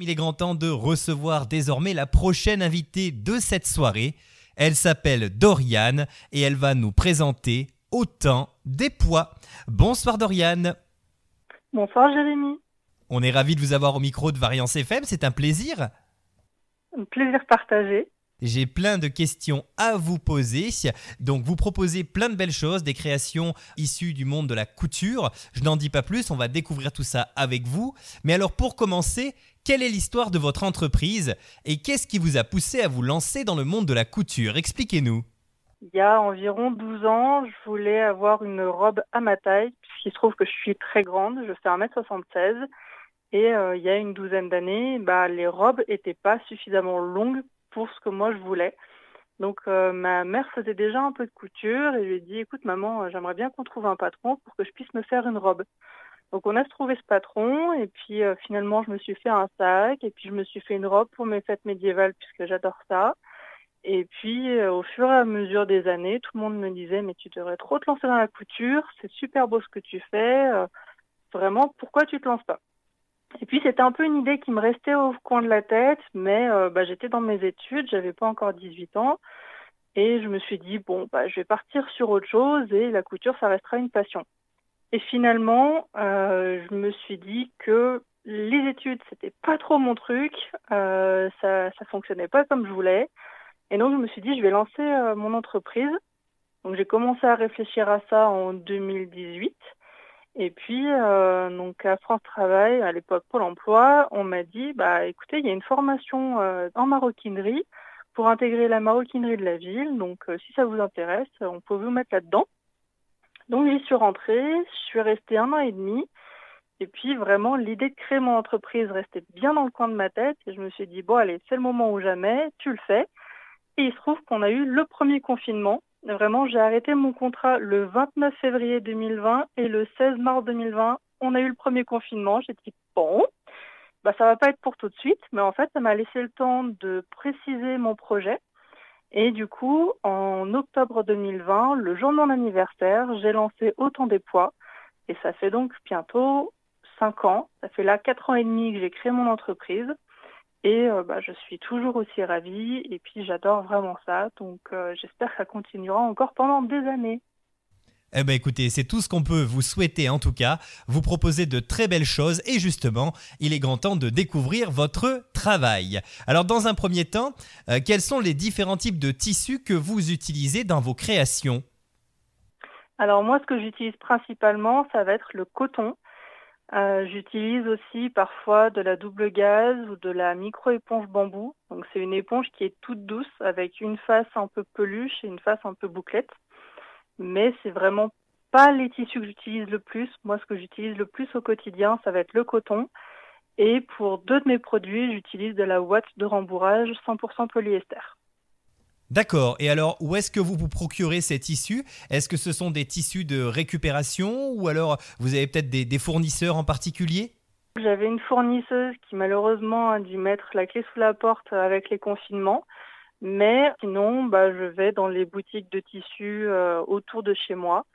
Il est grand temps de recevoir désormais la prochaine invitée de cette soirée. Elle s'appelle Doriane et elle va nous présenter Autant des poids. Bonsoir Doriane. Bonsoir Jérémy, On est ravis de vous avoir au micro de Variance FM, c'est un plaisir. un plaisir partagé. J'ai plein de questions à vous poser. Donc, vous proposez plein de belles choses, des créations issues du monde de la couture. Je n'en dis pas plus, on va découvrir tout ça avec vous. Mais alors, pour commencer, quelle est l'histoire de votre entreprise et qu'est-ce qui vous a poussé à vous lancer dans le monde de la couture? Expliquez-nous. Il y a environ 12 ans, je voulais avoir une robe à ma taille, puisqu'il se trouve que je suis très grande, je fais 1m76. Et il y a une douzaine d'années, les robes n'étaient pas suffisamment longues pour ce que moi je voulais. Donc ma mère faisait déjà un peu de couture et je lui ai dit, écoute maman, j'aimerais bien qu'on trouve un patron pour que je puisse me faire une robe. Donc on a trouvé ce patron et puis finalement je me suis fait un sac et puis je me suis fait une robe pour mes fêtes médiévales puisque j'adore ça. Et puis au fur et à mesure des années, tout le monde me disait mais tu devrais trop te lancer dans la couture, c'est super beau ce que tu fais, vraiment pourquoi tu te lances pas? Et puis c'était un peu une idée qui me restait au coin de la tête, mais j'étais dans mes études, j'avais pas encore 18 ans et je me suis dit bon je vais partir sur autre chose et la couture ça restera une passion. Et finalement, je me suis dit que les études, c'était pas trop mon truc, ça fonctionnait pas comme je voulais. Et donc, je me suis dit, je vais lancer mon entreprise. Donc, j'ai commencé à réfléchir à ça en 2018. Et puis, donc à France Travail, à l'époque Pôle Emploi, on m'a dit, écoutez, il y a une formation en maroquinerie pour intégrer la maroquinerie de la ville. Donc, si ça vous intéresse, on peut vous mettre là-dedans. Donc j'y suis rentrée, je suis restée 1 an et demi et puis vraiment l'idée de créer mon entreprise restait bien dans le coin de ma tête et je me suis dit bon allez c'est le moment ou jamais, tu le fais. Et il se trouve qu'on a eu le premier confinement. Vraiment j'ai arrêté mon contrat le 29 février 2020 et le 16 mars 2020 on a eu le premier confinement. J'ai dit bon ça va pas être pour tout de suite mais en fait ça m'a laissé le temps de préciser mon projet. Et du coup, en octobre 2020, le jour de mon anniversaire, j'ai lancé Autant des poids. Et ça fait donc bientôt 5 ans. Ça fait là 4 ans et demi que j'ai créé mon entreprise. Et je suis toujours aussi ravie. Et puis, j'adore vraiment ça. Donc, j'espère que ça continuera encore pendant des années. Eh bien écoutez, c'est tout ce qu'on peut vous souhaiter en tout cas. Vous proposez de très belles choses et justement, il est grand temps de découvrir votre travail. Alors dans un premier temps, quels sont les différents types de tissus que vous utilisez dans vos créations? Alors, moi, ce que j'utilise principalement, ça va être le coton. J'utilise aussi parfois de la double gaze ou de la micro-éponge bambou. Donc, c'est une éponge qui est toute douce avec une face un peu peluche et une face un peu bouclette. Mais c'est vraiment pas les tissus que j'utilise le plus. Moi, ce que j'utilise le plus au quotidien, ça va être le coton. Et pour 2 de mes produits, j'utilise de la ouate de rembourrage 100% polyester. D'accord, et alors où est-ce que vous procurez ces tissus? Est-ce que ce sont des tissus de récupération ou alors vous avez peut-être des fournisseurs en particulier? J'avais une fournisseuse qui malheureusement a dû mettre la clé sous la porte avec les confinements. Mais sinon, je vais dans les boutiques de tissus autour de chez moi.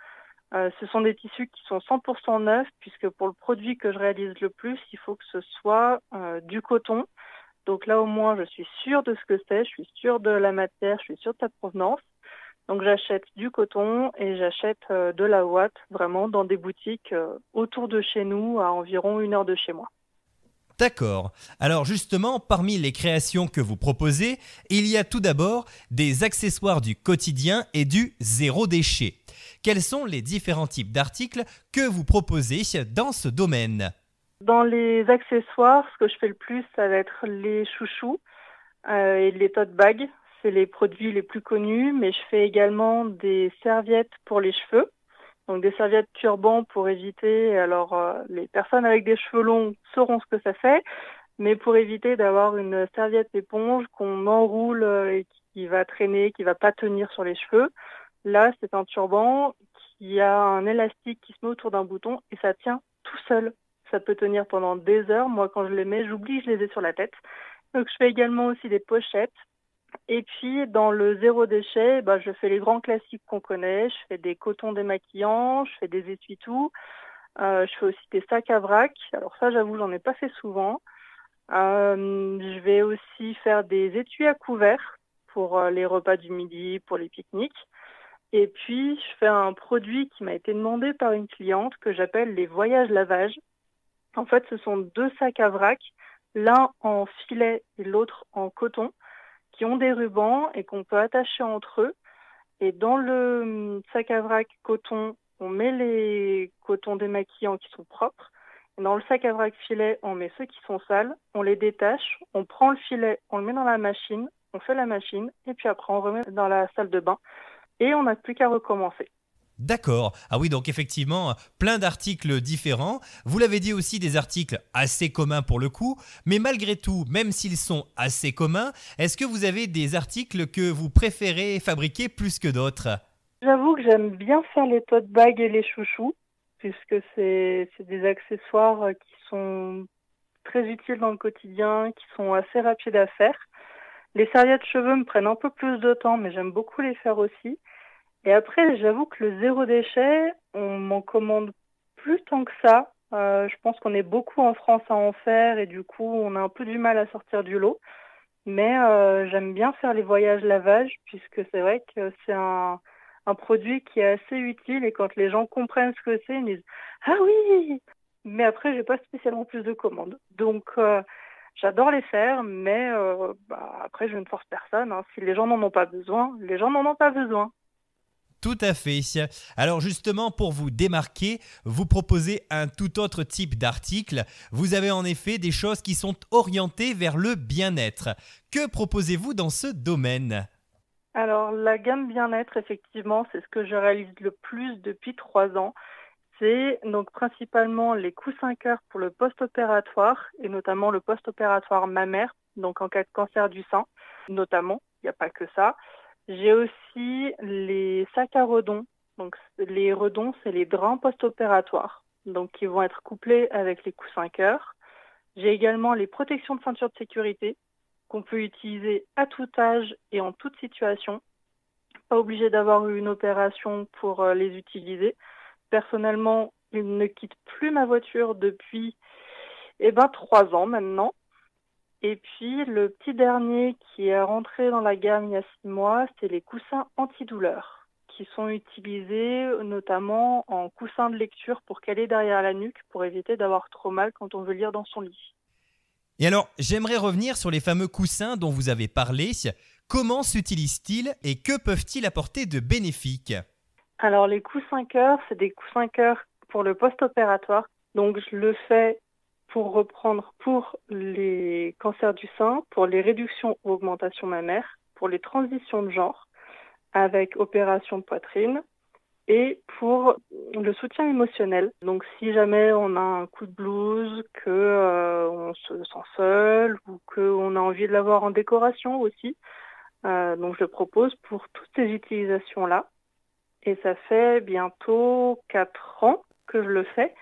Ce sont des tissus qui sont 100% neufs puisque pour le produit que je réalise le plus, il faut que ce soit du coton. Donc là, au moins, je suis sûre de ce que c'est, je suis sûre de la matière, je suis sûre de sa provenance. Donc j'achète du coton et j'achète de la ouate vraiment dans des boutiques autour de chez nous, à environ 1 heure de chez moi. D'accord. Alors justement, parmi les créations que vous proposez, il y a tout d'abord des accessoires du quotidien et du zéro déchet. Quels sont les différents types d'articles que vous proposez dans ce domaine? Dans les accessoires, ce que je fais le plus, ça va être les chouchous et les tote bags. C'est les produits les plus connus, mais je fais également des serviettes pour les cheveux. Donc des serviettes turban pour éviter, alors les personnes avec des cheveux longs sauront ce que ça fait, mais pour éviter d'avoir une serviette éponge qu'on enroule et qui va traîner, qui va pas tenir sur les cheveux. Là, c'est un turban qui a un élastique qui se met autour d'un bouton et ça tient tout seul. Ça peut tenir pendant des heures. Moi, quand je les mets, j'oublie, je les ai sur la tête. Donc, je fais également aussi des pochettes. Et puis, dans le zéro déchet, je fais les grands classiques qu'on connaît. Je fais des cotons démaquillants, je fais des essuie-tout. Je fais aussi des sacs à vrac. Alors ça, j'avoue, j'en ai pas fait souvent. Je vais aussi faire des étuis à couverts pour les repas du midi, pour les pique-niques. Et puis, je fais un produit qui m'a été demandé par une cliente que j'appelle les voyages lavage. En fait, ce sont deux sacs à vrac, l'un en filet et l'autre en coton, qui ont des rubans et qu'on peut attacher entre eux. Et dans le sac à vrac coton, on met les cotons démaquillants qui sont propres. Et dans le sac à vrac filet, on met ceux qui sont sales, on les détache, on prend le filet, on le met dans la machine, on fait la machine, et puis après on remet dans la salle de bain. Et on n'a plus qu'à recommencer. D'accord. Ah oui, donc effectivement, plein d'articles différents. Vous l'avez dit aussi, des articles assez communs pour le coup. Mais malgré tout, même s'ils sont assez communs, est-ce que vous avez des articles que vous préférez fabriquer plus que d'autres ? J'avoue que j'aime bien faire les tote bags et les chouchous, puisque c'est des accessoires qui sont très utiles dans le quotidien, qui sont assez rapides à faire. Les serviettes cheveux me prennent un peu plus de temps, mais j'aime beaucoup les faire aussi. Et après, j'avoue que le zéro déchet, on m'en commande plus tant que ça. Je pense qu'on est beaucoup en France à en faire et du coup, on a un peu du mal à sortir du lot. Mais j'aime bien faire les voyages lavage puisque c'est vrai que c'est un produit qui est assez utile et quand les gens comprennent ce que c'est, ils me disent «Ah oui!» Mais après, j'ai pas spécialement plus de commandes. Donc, j'adore les faire, mais après, je ne force personne, hein. Si les gens n'en ont pas besoin, les gens n'en ont pas besoin. Tout à fait. Alors justement, pour vous démarquer, vous proposez un tout autre type d'article. Vous avez en effet des choses qui sont orientées vers le bien-être. Que proposez-vous dans ce domaine ? Alors, la gamme bien-être, effectivement, c'est ce que je réalise le plus depuis 3 ans. C'est donc principalement les coussins cœur pour le post-opératoire et notamment le post-opératoire mammaire, donc en cas de cancer du sein, notamment. Il n'y a pas que ça. J'ai aussi les sacs à redons. Donc, les redons, c'est les drains post-opératoires, donc qui vont être couplés avec les coussins cœur. J'ai également les protections de ceinture de sécurité qu'on peut utiliser à tout âge et en toute situation. Pas obligé d'avoir eu une opération pour les utiliser. Personnellement, je ne quitte plus ma voiture depuis 3 ans maintenant. Et puis le petit dernier qui est rentré dans la gamme il y a 6 mois, c'est les coussins antidouleurs qui sont utilisés notamment en coussin de lecture pour caler derrière la nuque pour éviter d'avoir trop mal quand on veut lire dans son lit. Et alors, j'aimerais revenir sur les fameux coussins dont vous avez parlé. Comment s'utilisent-ils et que peuvent-ils apporter de bénéfique ? Alors les coussins cœur, c'est des coussins cœur pour le post-opératoire. Donc je le fais pour reprendre pour les cancers du sein, pour les réductions ou augmentations mammaires, pour les transitions de genre avec opération de poitrine et pour le soutien émotionnel. Donc si jamais on a un coup de blues, que on se sent seul ou qu'on a envie de l'avoir en décoration aussi, donc je le propose pour toutes ces utilisations-là. Et ça fait bientôt 4 ans que je le fais.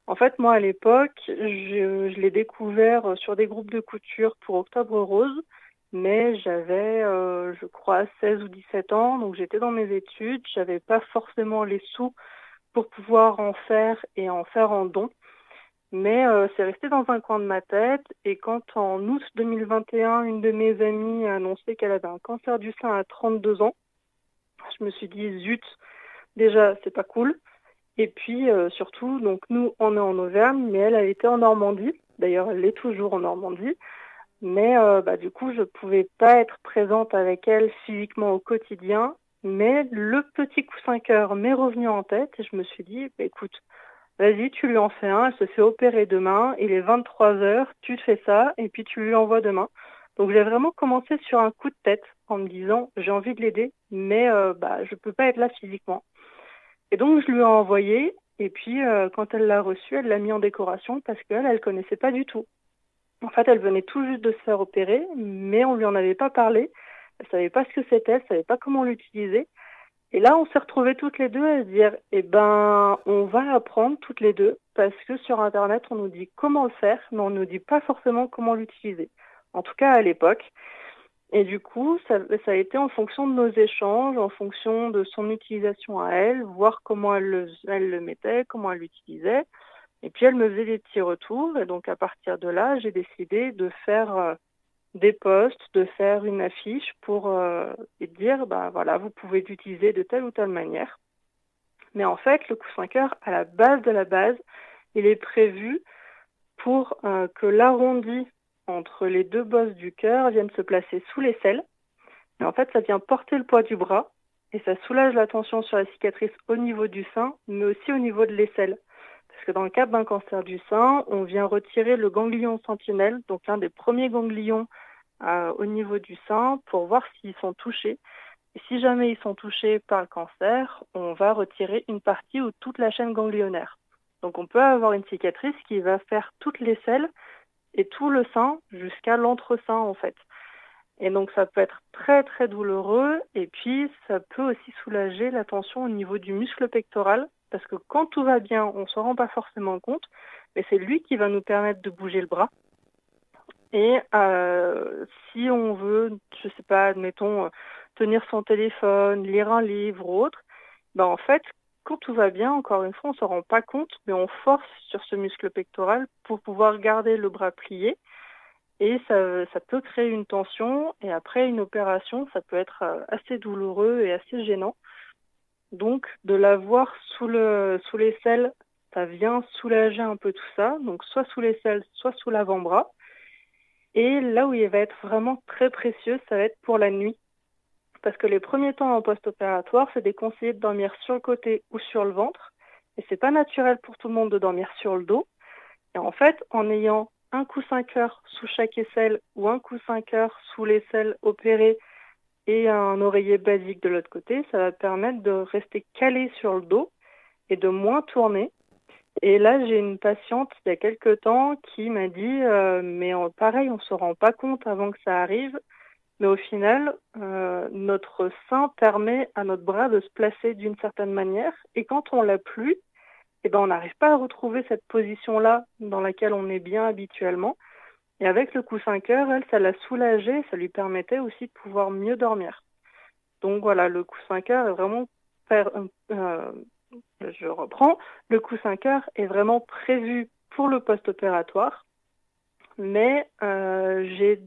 En fait, moi, à l'époque, je l'ai découvert sur des groupes de couture pour Octobre Rose, mais j'avais, je crois, 16 ou 17 ans, donc j'étais dans mes études, j'avais pas forcément les sous pour pouvoir en faire et en faire en don, mais c'est resté dans un coin de ma tête, et quand en août 2021, une de mes amies a annoncé qu'elle avait un cancer du sein à 32 ans, je me suis dit, zut, déjà, c'est pas cool. Et puis surtout, donc nous, on est en Auvergne, mais elle était en Normandie. D'ailleurs, elle est toujours en Normandie. Mais du coup, je pouvais pas être présente avec elle physiquement au quotidien. Mais le petit coussin cœur m'est revenu en tête et je me suis dit, écoute, vas-y, tu lui en fais un. Elle se fait opérer demain. Il est 23 heures. Tu te fais ça et puis tu lui envoies demain. Donc j'ai vraiment commencé sur un coup de tête en me disant, j'ai envie de l'aider, mais je peux pas être là physiquement. Et donc, je lui ai envoyé, et puis quand elle l'a reçu, elle l'a mis en décoration parce qu'elle, elle connaissait pas du tout. En fait, elle venait tout juste de se faire opérer, mais on lui en avait pas parlé. Elle savait pas ce que c'était, elle savait pas comment l'utiliser. Et là, on s'est retrouvées toutes les deux à se dire, on va apprendre toutes les deux parce que sur Internet, on nous dit comment le faire, mais on nous dit pas forcément comment l'utiliser. En tout cas, à l'époque. Et du coup, ça a été en fonction de nos échanges, en fonction de son utilisation à elle, voir comment elle le mettait, comment elle l'utilisait. Et puis elle me faisait des petits retours et donc à partir de là, j'ai décidé de faire des posts, de faire une affiche pour et dire bah voilà, vous pouvez l'utiliser de telle ou telle manière. Mais en fait, le coussin cœur, à la base de la base, il est prévu pour que l'arrondi entre les deux bosses du cœur vienne se placer sous l'aisselle. Et en fait, ça vient porter le poids du bras et ça soulage la tension sur la cicatrice au niveau du sein, mais aussi au niveau de l'aisselle. Parce que dans le cas d'un cancer du sein, on vient retirer le ganglion sentinelle, donc l'un des premiers ganglions au niveau du sein, pour voir s'ils sont touchés. Et si jamais ils sont touchés par le cancer, on va retirer une partie ou toute la chaîne ganglionnaire. Donc on peut avoir une cicatrice qui va faire toute l'aisselle et tout le sein jusqu'à l'entresein en fait. Et donc ça peut être très très douloureux et puis ça peut aussi soulager la tension au niveau du muscle pectoral parce que quand tout va bien, on ne s'en rend pas forcément compte, mais c'est lui qui va nous permettre de bouger le bras. Et si on veut, je sais pas, admettons, tenir son téléphone, lire un livre ou autre, ben en fait, quand tout va bien, encore une fois, on ne s'en rend pas compte, mais on force sur ce muscle pectoral pour pouvoir garder le bras plié. Et ça peut créer une tension. Et après une opération, ça peut être assez douloureux et assez gênant. Donc, de l'avoir sous l'aisselle, ça vient soulager un peu tout ça. Donc, soit sous l'aisselle, soit sous l'avant-bras. Et là où il va être vraiment très précieux, ça va être pour la nuit. Parce que les premiers temps en post-opératoire, c'est déconseillé de dormir sur le côté ou sur le ventre. Et c'est pas naturel pour tout le monde de dormir sur le dos. Et en fait, en ayant un coussin cœur sous chaque aisselle ou un coussin cœur sous l'aisselle opérée et un oreiller basique de l'autre côté, ça va permettre de rester calé sur le dos et de moins tourner. Et là, j'ai une patiente il y a quelques temps qui m'a dit mais pareil, on se rend pas compte avant que ça arrive, mais au final, notre sein permet à notre bras de se placer d'une certaine manière et quand on l'a plus, eh ben, on n'arrive pas à retrouver cette position-là dans laquelle on est bien habituellement. Et avec le coussin cœur, elle, ça l'a soulagée, ça lui permettait aussi de pouvoir mieux dormir. Donc voilà, le coussin cœur est vraiment, je reprends, le coussin cœur est vraiment prévu pour le post-opératoire, mais j'ai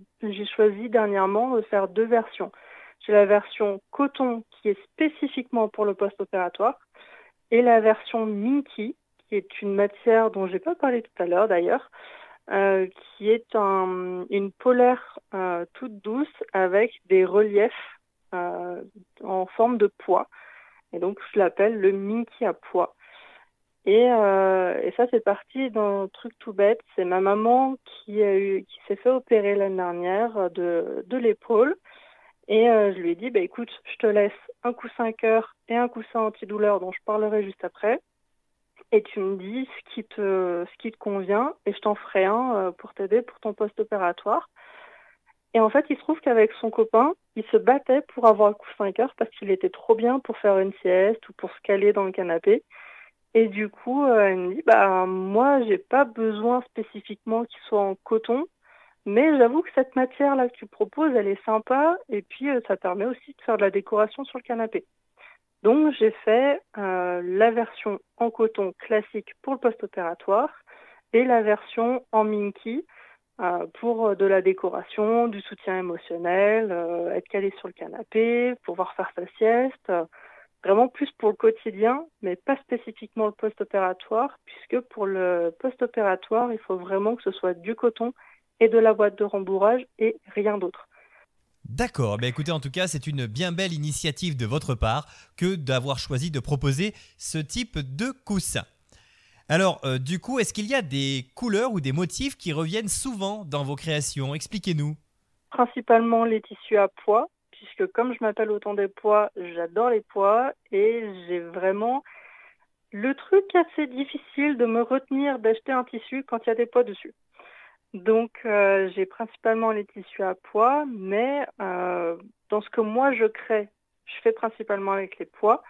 choisi dernièrement de faire deux versions. J'ai la version coton qui est spécifiquement pour le post-opératoire, et la version Minky, qui est une matière dont j'ai pas parlé tout à l'heure d'ailleurs, qui est une polaire toute douce avec des reliefs en forme de pois. Et donc je l'appelle le Minky à pois. Et ça c'est parti d'un truc tout bête. C'est ma maman qui s'est fait opérer l'année dernière de l'épaule. Et je lui ai dit, bah, écoute, je te laisse un coussin cœur et un coussin antidouleur dont je parlerai juste après. Et tu me dis ce qui te convient et je t'en ferai un pour t'aider pour ton post-opératoire. Et en fait, il se trouve qu'avec son copain, il se battait pour avoir le coussin cœur parce qu'il était trop bien pour faire une sieste ou pour se caler dans le canapé. Et du coup, elle me dit, bah, moi, j'ai pas besoin spécifiquement qu'il soit en coton. Mais j'avoue que cette matière-là que tu proposes, elle est sympa et puis ça permet aussi de faire de la décoration sur le canapé. Donc j'ai fait la version en coton classique pour le post-opératoire et la version en Minky pour de la décoration, du soutien émotionnel, être calé sur le canapé, pouvoir faire sa sieste, vraiment plus pour le quotidien, mais pas spécifiquement le post-opératoire, puisque pour le post-opératoire, il faut vraiment que ce soit du coton et de la boîte de rembourrage et rien d'autre. D'accord, écoutez, en tout cas, c'est une bien belle initiative de votre part que d'avoir choisi de proposer ce type de coussin. Alors, du coup, est-ce qu'il y a des couleurs ou des motifs qui reviennent souvent dans vos créations? Expliquez-nous. Principalement les tissus à pois, puisque comme je m'appelle Autant des pois, j'adore les pois et j'ai vraiment le truc assez difficile de me retenir d'acheter un tissu quand il y a des pois dessus. Donc, j'ai principalement les tissus à pois, mais dans ce que moi je crée, je fais principalement avec les pois.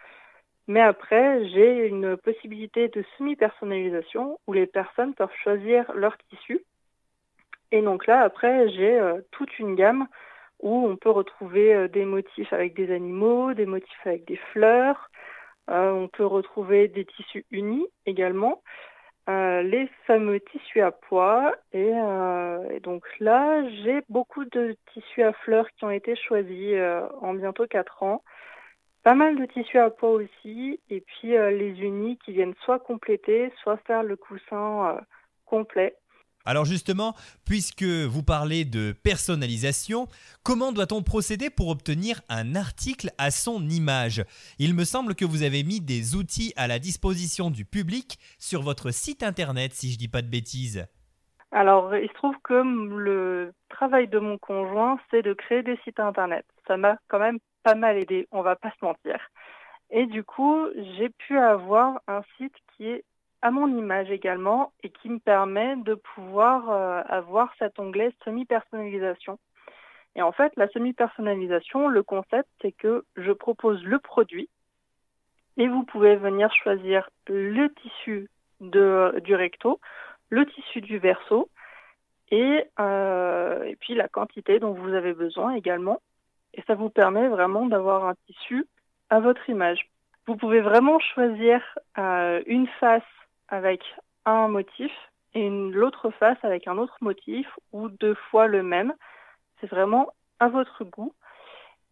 Mais après, j'ai une possibilité de semi-personnalisation où les personnes peuvent choisir leur tissu. Et donc là, après, j'ai toute une gamme où on peut retrouver des motifs avec des animaux, des motifs avec des fleurs. On peut retrouver des tissus unis également. les fameux tissus à pois. Et donc là, j'ai beaucoup de tissus à fleurs qui ont été choisis en bientôt 4 ans. Pas mal de tissus à pois aussi. Et puis les unis qui viennent soit compléter, soit faire le coussin complet. Alors justement, puisque vous parlez de personnalisation, comment doit-on procéder pour obtenir un article à son image? Il me semble que vous avez mis des outils à la disposition du public sur votre site internet, si je dis pas de bêtises. Alors, il se trouve que le travail de mon conjoint, c'est de créer des sites internet. Ça m'a quand même pas mal aidé, on va pas se mentir. Et du coup, j'ai pu avoir un site qui est à mon image également et qui me permet de pouvoir avoir cet onglet semi-personnalisation. Et en fait, la semi-personnalisation, le concept, c'est que je propose le produit et vous pouvez venir choisir le tissu du recto, le tissu du verso et puis la quantité dont vous avez besoin également. Et ça vous permet vraiment d'avoir un tissu à votre image. Vous pouvez vraiment choisir une face avec un motif et l'autre face avec un autre motif ou 2 fois le même. C'est vraiment à votre goût.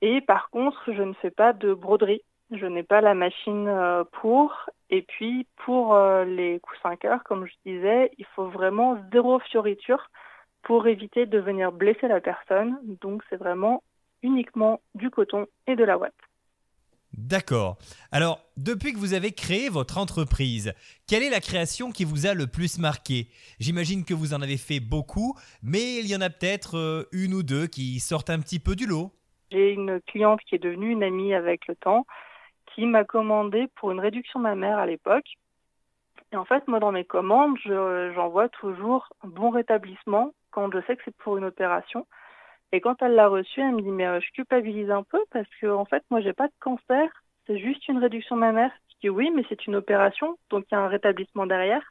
Et par contre, je ne fais pas de broderie. Je n'ai pas la machine pour. Et puis, pour les coussins cœur, comme je disais, il faut vraiment 0 fioriture pour éviter de venir blesser la personne. Donc, c'est vraiment uniquement du coton et de la ouate. D'accord. Alors, depuis que vous avez créé votre entreprise, quelle est la création qui vous a le plus marqué? J'imagine que vous en avez fait beaucoup, mais il y en a peut-être une ou deux qui sortent un petit peu du lot. J'ai une cliente qui est devenue une amie avec le temps, qui m'a commandé pour une réduction mammaire à l'époque. Et en fait, moi, dans mes commandes, j'envoie toujours un bon rétablissement quand je sais que c'est pour une opération. Et quand elle l'a reçu, elle me dit mais je culpabilise un peu parce que en fait moi j'ai pas de cancer, c'est juste une réduction mammaire. Je dis oui mais c'est une opération donc il y a un rétablissement derrière.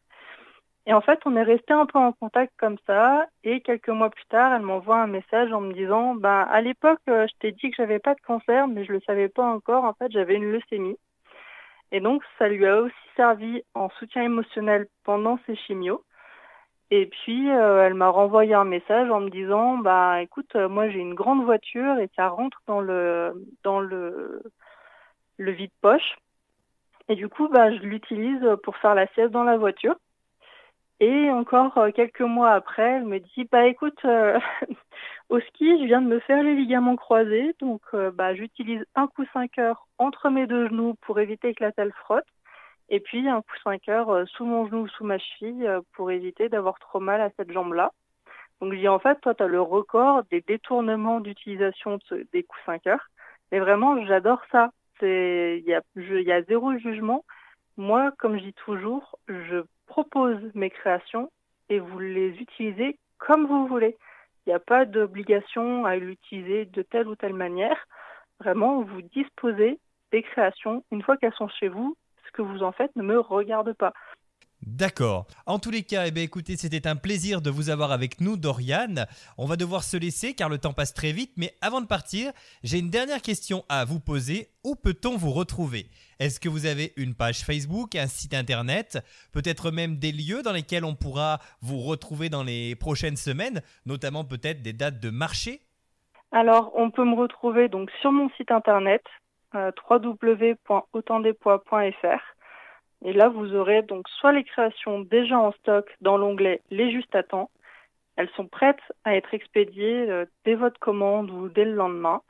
Et en fait on est resté un peu en contact comme ça et quelques mois plus tard elle m'envoie un message en me disant ben à l'époque je t'ai dit que j'avais pas de cancer mais je le savais pas encore, en fait j'avais une leucémie. Et donc ça lui a aussi servi en soutien émotionnel pendant ses chimios. Et puis, elle m'a renvoyé un message en me disant, bah, écoute, moi j'ai une grande voiture et ça rentre dans le vide-poche. Et du coup, bah, je l'utilise pour faire la sieste dans la voiture. Et encore quelques mois après, elle me dit, bah, écoute, au ski, je viens de me faire les ligaments croisés. Donc, bah, j'utilise un coussin cœur entre mes 2 genoux pour éviter que la telle frotte. Et puis un coussin cœur sous mon genou ou sous ma cheville pour éviter d'avoir trop mal à cette jambe-là. Donc je dis en fait, toi, tu as le record des détournements d'utilisation des coussins cœur. Mais vraiment, j'adore ça. Il y a 0 jugement. Moi, comme je dis toujours, je propose mes créations et vous les utilisez comme vous voulez. Il n'y a pas d'obligation à l'utiliser de telle ou telle manière. Vraiment, vous disposez des créations. Une fois qu'elles sont chez vous, ce que vous en faites ne me regarde pas. D'accord. En tous les cas, écoutez, c'était un plaisir de vous avoir avec nous, Doriane. On va devoir se laisser car le temps passe très vite, mais avant de partir, j'ai une dernière question à vous poser. Où peut-on vous retrouver? Est-ce que vous avez une page Facebook, un site internet, peut-être même des lieux dans lesquels on pourra vous retrouver dans les prochaines semaines, notamment peut-être des dates de marché? Alors, on peut me retrouver donc sur mon site internet www.autantsdespois.fr. Et là, vous aurez donc soit les créations déjà en stock dans l'onglet Les Juste à temps. Elles sont prêtes à être expédiées dès votre commande ou dès le lendemain,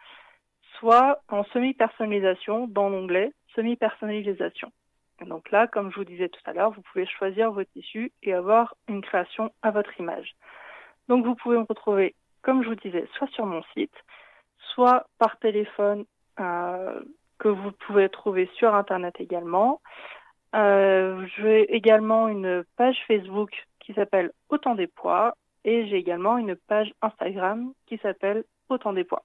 soit en semi-personnalisation dans l'onglet Semi-personnalisation. Et donc là, comme je vous disais tout à l'heure, vous pouvez choisir vos tissus et avoir une création à votre image. Donc vous pouvez me retrouver, comme je vous disais, soit sur mon site, soit par téléphone que vous pouvez trouver sur Internet également. J'ai également une page Facebook qui s'appelle Autant des pois et j'ai également une page Instagram qui s'appelle Autant des pois.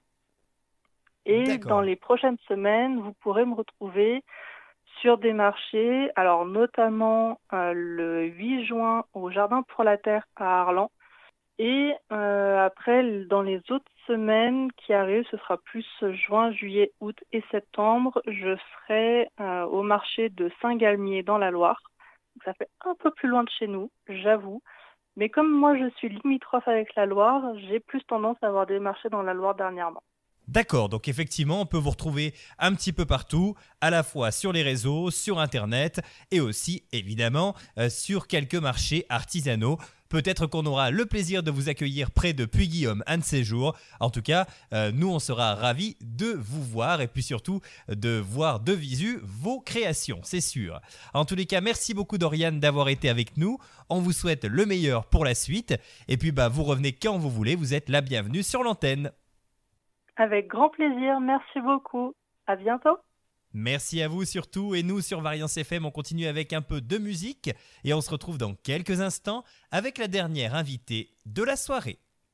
Et dans D'accord. les prochaines semaines, vous pourrez me retrouver sur des marchés, alors notamment le 8 juin au Jardin pour la Terre à Arlan. Et après, dans les autres semaines qui arrivent, ce sera plus juin, juillet, août et septembre, je serai au marché de Saint-Galmier dans la Loire. Donc ça fait un peu plus loin de chez nous, j'avoue. Mais comme moi je suis limitrophe avec la Loire, j'ai plus tendance à avoir des marchés dans la Loire dernièrement. D'accord, donc effectivement, on peut vous retrouver un petit peu partout, à la fois sur les réseaux, sur Internet et aussi, évidemment, sur quelques marchés artisanaux. Peut-être qu'on aura le plaisir de vous accueillir près de Puy-Guillaume un de ces jours. En tout cas, nous, on sera ravis de vous voir et puis surtout de voir de visu vos créations, c'est sûr. En tous les cas, merci beaucoup Doriane d'avoir été avec nous. On vous souhaite le meilleur pour la suite. Et puis, vous revenez quand vous voulez, vous êtes la bienvenue sur l'antenne. Avec grand plaisir, merci beaucoup. À bientôt. Merci à vous surtout et nous sur Variance FM on continue avec un peu de musique et on se retrouve dans quelques instants avec la dernière invitée de la soirée.